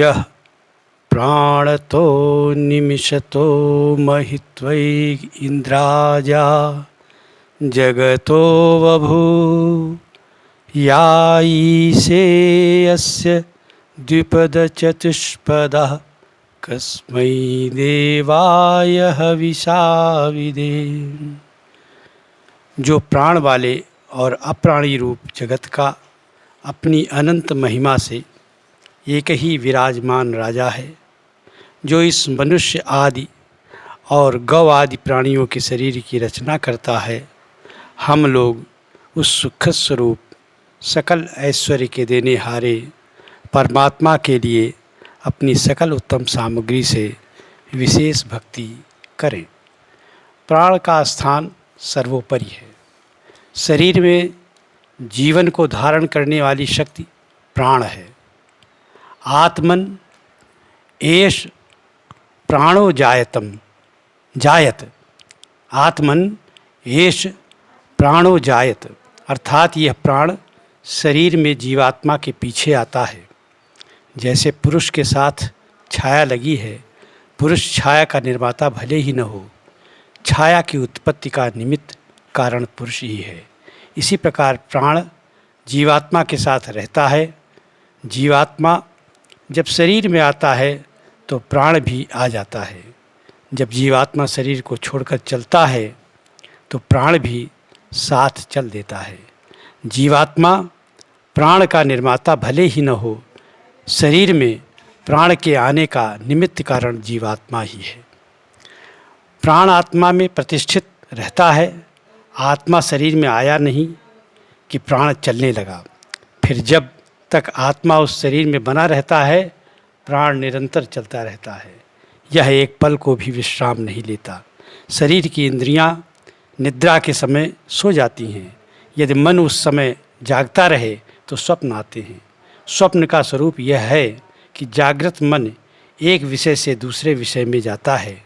यः प्राणतो निमिषतो महित्वै इंद्राजा जगतो वभू या ईशे अस्य द्विपद चतुष्पदः कस्मै देवाय हविषा विधेम। जो प्राण वाले और अप्राणी रूप जगत का अपनी अनंत महिमा से एक ही विराजमान राजा है, जो इस मनुष्य आदि और गौ आदि प्राणियों के शरीर की रचना करता है, हम लोग उस सुख स्वरूप सकल ऐश्वर्य के देने हारे परमात्मा के लिए अपनी सकल उत्तम सामग्री से विशेष भक्ति करें। प्राण का स्थान सर्वोपरि है। शरीर में जीवन को धारण करने वाली शक्ति प्राण है। आत्मन एष प्राणो जायत आत्मन एष प्राणो जायत, अर्थात यह प्राण शरीर में जीवात्मा के पीछे आता है। जैसे पुरुष के साथ छाया लगी है, पुरुष छाया का निर्माता भले ही न हो, छाया की उत्पत्ति का निमित्त कारण पुरुष ही है। इसी प्रकार प्राण जीवात्मा के साथ रहता है। जीवात्मा जब शरीर में आता है तो प्राण भी आ जाता है। जब जीवात्मा शरीर को छोड़कर चलता है तो प्राण भी साथ चल देता है। जीवात्मा प्राण का निर्माता भले ही न हो, शरीर में प्राण के आने का निमित्त कारण जीवात्मा ही है। प्राण आत्मा में प्रतिष्ठित रहता है। आत्मा शरीर में आया नहीं कि प्राण चलने लगा। फिर जब तक आत्मा उस शरीर में बना रहता है, प्राण निरंतर चलता रहता है। यह एक पल को भी विश्राम नहीं लेता। शरीर की इंद्रियां निद्रा के समय सो जाती हैं। यदि मन उस समय जागता रहे तो स्वप्न आते हैं। स्वप्न का स्वरूप यह है कि जागृत मन एक विषय से दूसरे विषय में जाता है।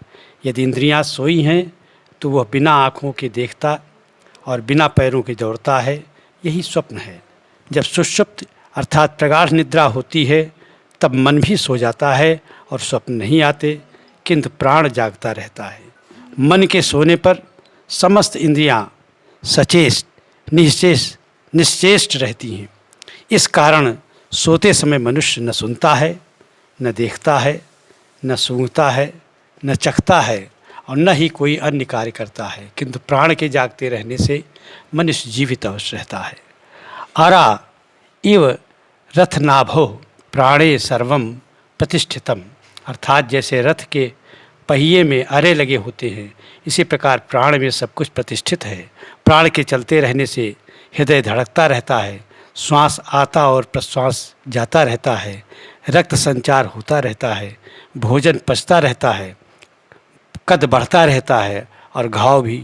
यदि इंद्रियां सोई हैं तो वह बिना आँखों के देखता और बिना पैरों के दौड़ता है। यही स्वप्न है। जब सुषुप्त अर्थात प्रगाढ़ निद्रा होती है तब मन भी सो जाता है और स्वप्न नहीं आते, किंतु प्राण जागता रहता है। मन के सोने पर समस्त इंद्रियां सचेष्ट निश्चेष्ट रहती हैं। इस कारण सोते समय मनुष्य न सुनता है, न देखता है, न सूंघता है, न चखता है और न ही कोई अन्य कार्य करता है, किंतु प्राण के जागते रहने से मनुष्य जीवित अवश्य रहता है। अरा इव रथनाभो प्राणे सर्वम प्रतिष्ठितम, अर्थात जैसे रथ के पहिए में अरे लगे होते हैं, इसी प्रकार प्राण में सब कुछ प्रतिष्ठित है। प्राण के चलते रहने से हृदय धड़कता रहता है, श्वास आता और प्रश्वास जाता रहता है, रक्त संचार होता रहता है, भोजन पचता रहता है, कद बढ़ता रहता है और घाव भी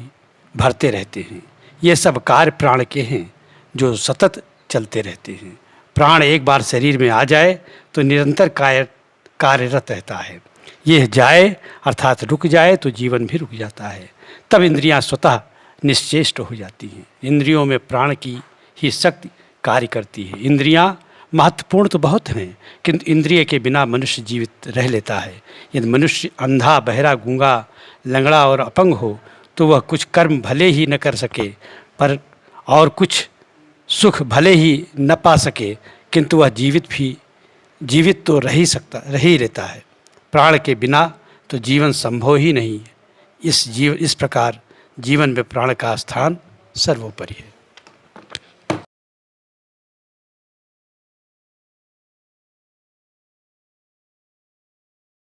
भरते रहते हैं। ये सब कार्य प्राण के हैं जो सतत चलते रहते हैं। प्राण एक बार शरीर में आ जाए तो निरंतर कार्यरत रहता है। यह जाए अर्थात रुक जाए तो जीवन भी रुक जाता है। तब इंद्रियां स्वतः निश्चेष्ट हो जाती हैं। इंद्रियों में प्राण की ही शक्ति कार्य करती है। इंद्रियां महत्वपूर्ण तो बहुत हैं, किंतु इंद्रिय के बिना मनुष्य जीवित रह लेता है। यदि मनुष्य अंधा, बहरा, गूंगा, लंगड़ा और अपंग हो तो वह कुछ कर्म भले ही न कर सके पर और कुछ सुख भले ही न पा सके, किंतु वह जीवित तो रह ही रहता है। प्राण के बिना तो जीवन संभव ही नहीं है। इस प्रकार जीवन में प्राण का स्थान सर्वोपरि है।